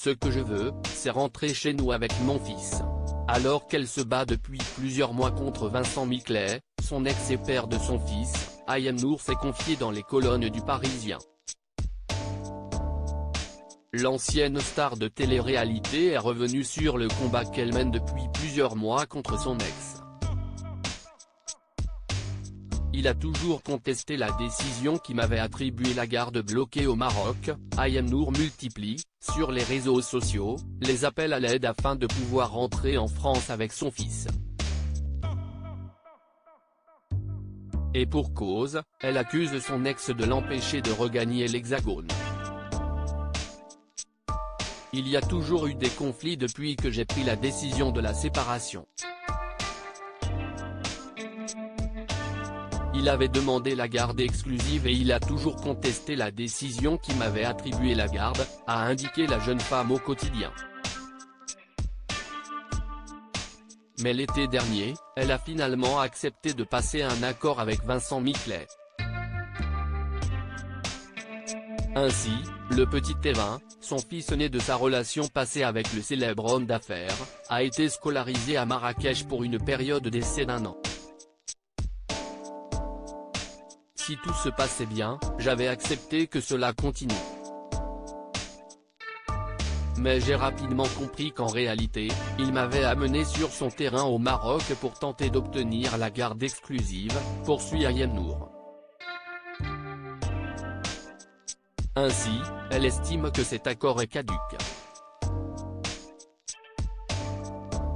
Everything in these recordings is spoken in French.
Ce que je veux, c'est rentrer chez nous avec mon fils. » Alors qu'elle se bat depuis plusieurs mois contre Vincent Miclet, son ex et père de son fils, Ayem Nour s'est confiée dans les colonnes du Parisien. L'ancienne star de télé-réalité est revenue sur le combat qu'elle mène depuis plusieurs mois contre son ex. Il a toujours contesté la décision qui m'avait attribué la garde bloquée au Maroc. Ayem Nour multiplie, sur les réseaux sociaux, les appels à l'aide afin de pouvoir rentrer en France avec son fils. Et pour cause, elle accuse son ex de l'empêcher de regagner l'Hexagone. Il y a toujours eu des conflits depuis que j'ai pris la décision de la séparation. Il avait demandé la garde exclusive et il a toujours contesté la décision qui m'avait attribué la garde, a indiqué la jeune femme au quotidien. Mais l'été dernier, elle a finalement accepté de passer un accord avec Vincent Miclet. Ainsi, le petit Thévin, son fils né de sa relation passée avec le célèbre homme d'affaires, a été scolarisé à Marrakech pour une période d'essai d'1 an. Si tout se passait bien, j'avais accepté que cela continue. Mais j'ai rapidement compris qu'en réalité, il m'avait amené sur son terrain au Maroc pour tenter d'obtenir la garde exclusive, poursuit Ayem Nour. Ainsi, elle estime que cet accord est caduc.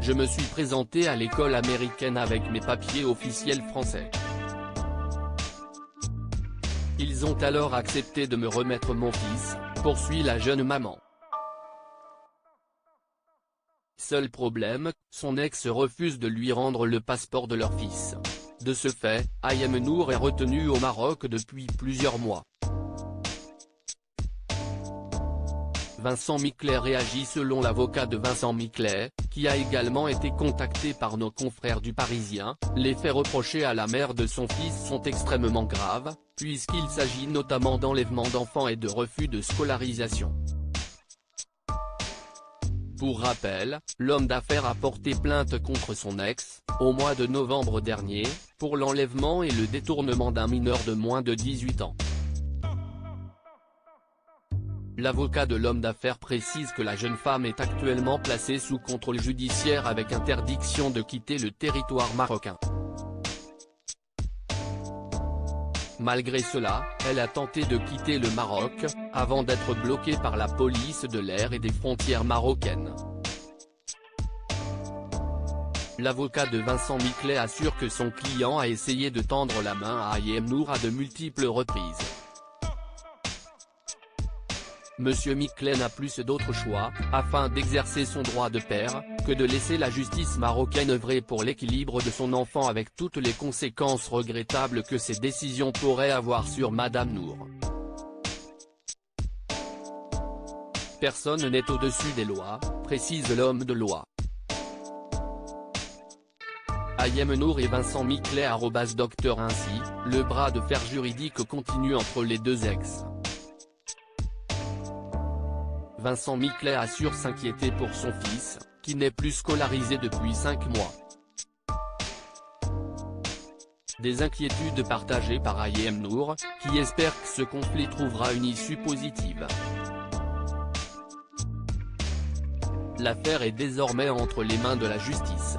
Je me suis présenté à l'école américaine avec mes papiers officiels français. Ils ont alors accepté de me remettre mon fils, poursuit la jeune maman. Seul problème, son ex refuse de lui rendre le passeport de leur fils. De ce fait, Ayem Nour est retenu au Maroc depuis plusieurs mois. Vincent Miclet réagit selon l'avocat de Vincent Miclet, qui a également été contacté par nos confrères du Parisien. Les faits reprochés à la mère de son fils sont extrêmement graves, puisqu'il s'agit notamment d'enlèvement d'enfants et de refus de scolarisation. Pour rappel, l'homme d'affaires a porté plainte contre son ex, au mois de novembre dernier, pour l'enlèvement et le détournement d'un mineur de moins de 18 ans. L'avocat de l'homme d'affaires précise que la jeune femme est actuellement placée sous contrôle judiciaire avec interdiction de quitter le territoire marocain. Malgré cela, elle a tenté de quitter le Maroc, avant d'être bloquée par la police de l'air et des frontières marocaines. L'avocat de Vincent Miclet assure que son client a essayé de tendre la main à Ayem Nour à de multiples reprises. Monsieur Miclet n'a plus d'autre choix, afin d'exercer son droit de père, que de laisser la justice marocaine œuvrer pour l'équilibre de son enfant avec toutes les conséquences regrettables que ces décisions pourraient avoir sur Madame Nour. Personne n'est au-dessus des lois, précise l'homme de loi. Ayem Nour et Vincent Miclet @Docteur Ainsi, le bras de fer juridique continue entre les deux ex. Vincent Miclet assure s'inquiéter pour son fils, qui n'est plus scolarisé depuis 5 mois. Des inquiétudes partagées par Ayem Nour, qui espère que ce conflit trouvera une issue positive. L'affaire est désormais entre les mains de la justice.